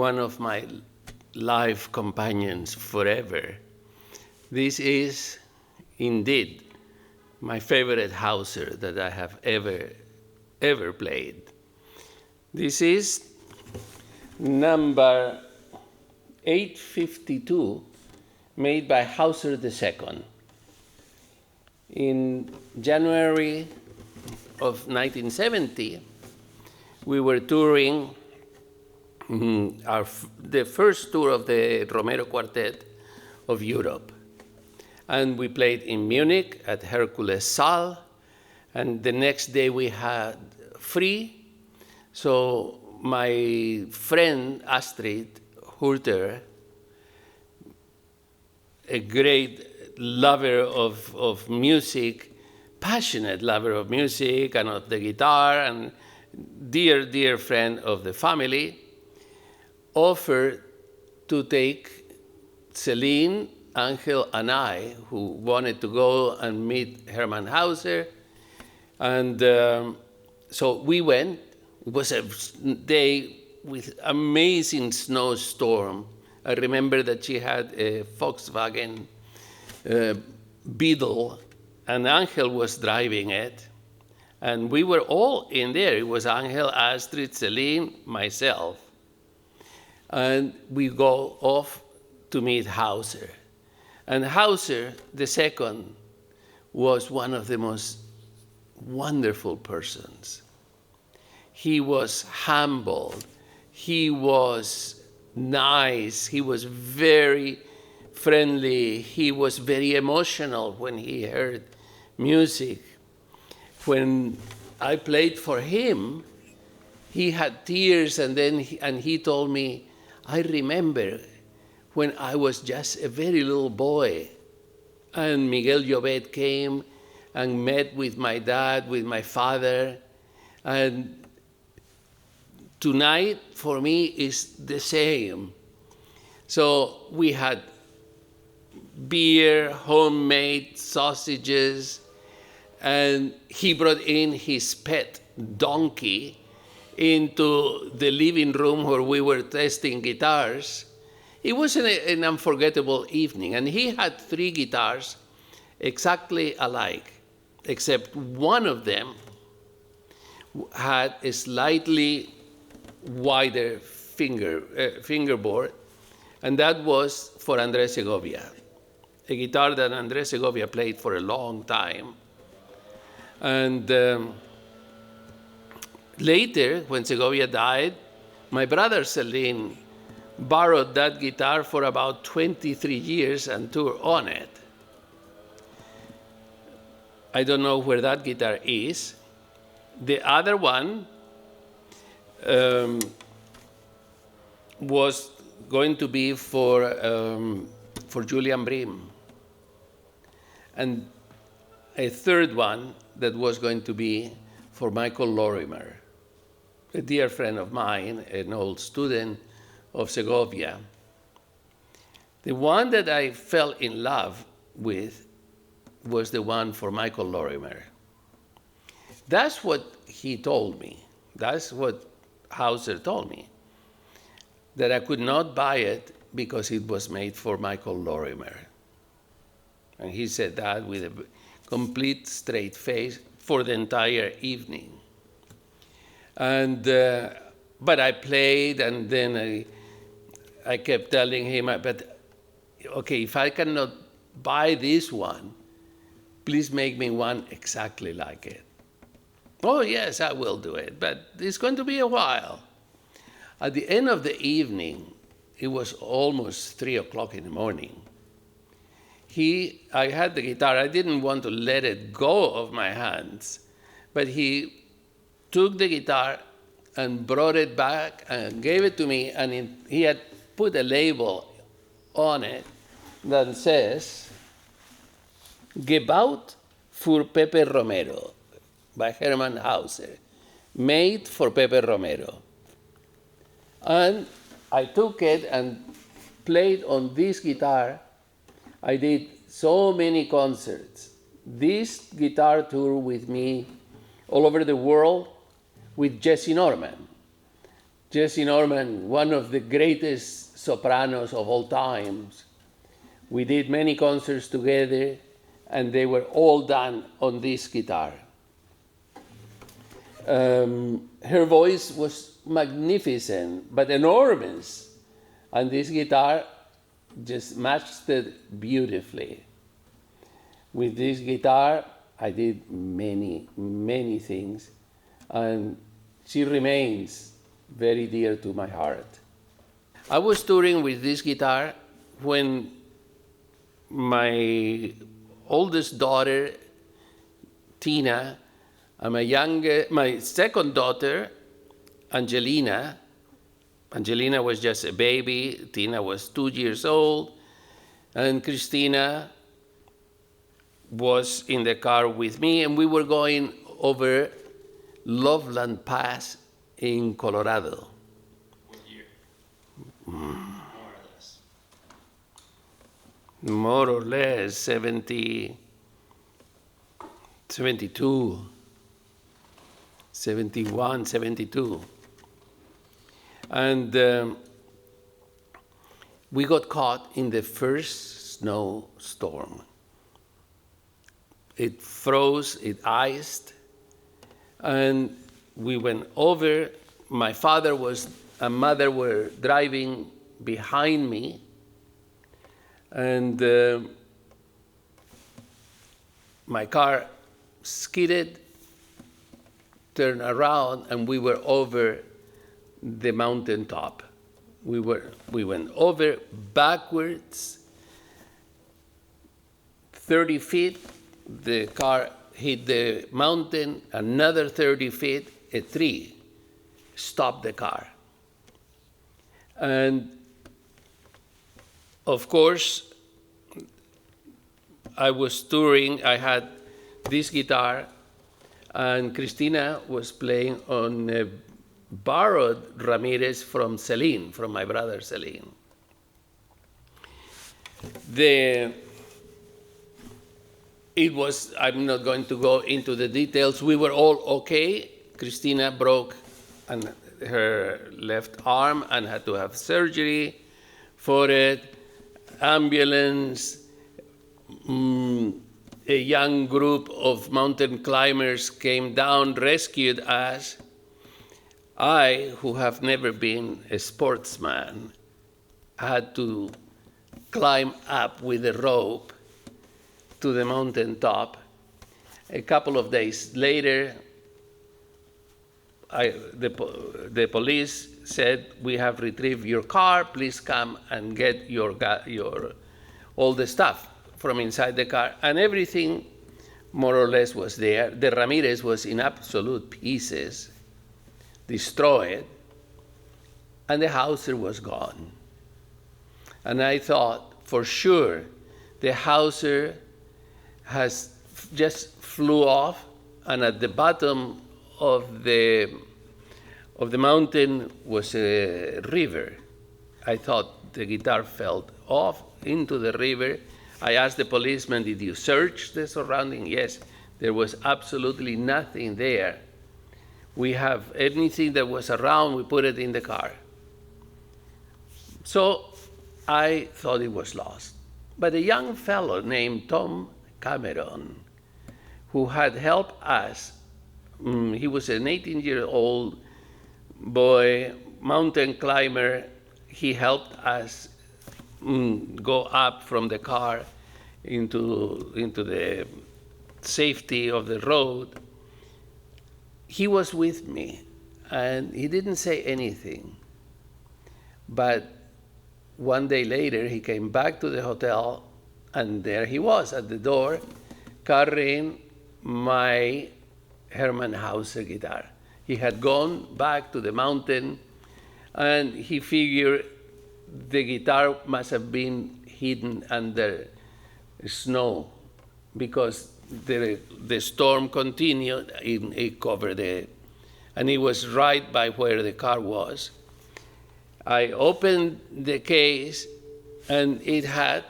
one of my life companions forever. This is indeed my favorite Hauser that I have ever played. This is number 852, made by Hauser II. In January of 1970, we were touring the first tour of the Romero Quartet of Europe. And we played in Munich at Hercules Saal, and the next day we had free. So my friend Astrid Hurter, a great lover of music, passionate lover of music and of the guitar, and dear friend of the family, offered to take Celine, Angel, and I, who wanted to go and meet Hermann Hauser. And so we went. It was a day with amazing snowstorm. I remember that she had a Volkswagen Beetle, and Angel was driving it. And we were all in there. It was Angel, Astrid, Celine, myself. And we go off to meet Hauser. And Hauser II was one of the most wonderful persons. He was humble. He was nice. He was very friendly. He was very emotional when he heard music. When I played for him, he had tears, and he told me, I remember when I was just a very little boy, and Miguel Llobet came and met with my dad, with my father, and tonight for me is the same. So we had beer, homemade sausages, and he brought in his pet donkey into the living room where we were testing guitars. It was an unforgettable evening, and he had 3 guitars exactly alike, except one of them had a slightly wider fingerboard, and that was for Andrés Segovia, a guitar that Andrés Segovia played for a long time. And later, when Segovia died, my brother Celine borrowed that guitar for about 23 years and toured on it. I don't know where that guitar is. The other one was going to be for Julian Bream. And a third one that was going to be for Michael Lorimer, a dear friend of mine, an old student of Segovia. The one that I fell in love with was the one for Michael Lorimer. That's what he told me. That's what Hauser told me, that I could not buy it because it was made for Michael Lorimer. And he said that with a complete straight face for the entire evening. And but I played, and then I kept telling him, but okay, if I cannot buy this one, please make me one exactly like it. Oh yes, I will do it, but it's going to be a while. At the end of the evening, it was almost 3 o'clock in the morning. I had the guitar. I didn't want to let it go of my hands, but he took the guitar and brought it back and gave it to me, and he had put a label on it that says, Gebaut für Pepe Romero by Hermann Hauser, made for Pepe Romero. And I took it and played on this guitar. I did so many concerts. This guitar tour with me all over the world with Jesse Norman. Jessie Norman, one of the greatest sopranos of all times. We did many concerts together, and they were all done on this guitar. Her voice was magnificent, but enormous, and this guitar just matched it beautifully. With this guitar, I did many, many things, and she remains very dear to my heart. I was touring with this guitar when my oldest daughter, Tina, and my second daughter, Angelina was just a baby, Tina was 2 years old, and Christina was in the car with me, and we were going over Loveland Pass in Colorado. What year? More or less. More or less 72, 71, 72. And we got caught in the first snowstorm. It froze, it iced, and we went over. My father and mother were driving behind me, and my car skidded, turned around, and we were over the mountaintop. We went over backwards 30 feet. The car hit the mountain, another 30 feet, a tree stopped the car. And of course, I was touring, I had this guitar, and Christina was playing on a borrowed Ramirez from Celine, from my brother Celine. I'm not going to go into the details. We were all okay. Christina broke her left arm and had to have surgery for it. Ambulance, a young group of mountain climbers came down, rescued us. I, who have never been a sportsman, had to climb up with a rope to the mountaintop. A couple of days later, the police said, "We have retrieved your car. Please come and get all the stuff from inside the car." And everything, more or less, was there. The Ramirez was in absolute pieces, destroyed, and the Hauser was gone. And I thought, for sure, the Hauser has just flew off, and at the bottom of the mountain was a river. I thought the guitar fell off into the river. I asked the policeman, "Did you search the surrounding?" Yes, there was absolutely nothing there. We have anything that was around, we put it in the car. So I thought it was lost. But a young fellow named Tom Cameron, who had helped us, he was an 18-year-old boy, mountain climber. He helped us go up from the car into the safety of the road. He was with me, and he didn't say anything. But one day later, he came back to the hotel, and there he was at the door, carrying my Hermann Hauser guitar. He had gone back to the mountain, and he figured the guitar must have been hidden under snow because the storm continued. It covered it, and it was right by where the car was. I opened the case, and it had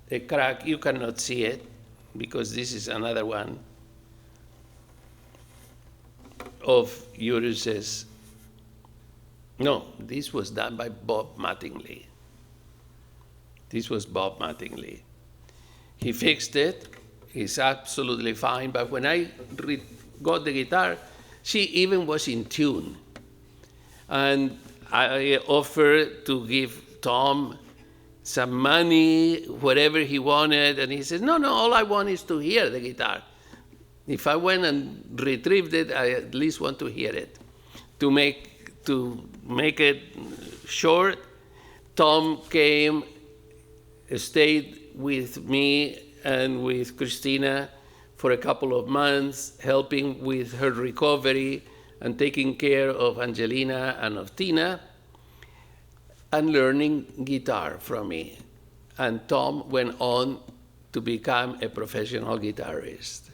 a crack. You cannot see it because this is another one of Urus's. No, this was done by Bob Mattingly. This was Bob Mattingly. He fixed it. It's absolutely fine. But when I got the guitar, she even was in tune. And I offered to give Tom some money, whatever he wanted. And he said, no, all I want is to hear the guitar. If I went and retrieved it, I at least want to hear it. To make it short, Tom came, stayed with me and with Christina for a couple of months, helping with her recovery and taking care of Angelina and of Tina, and learning guitar from me. And Tom went on to become a professional guitarist.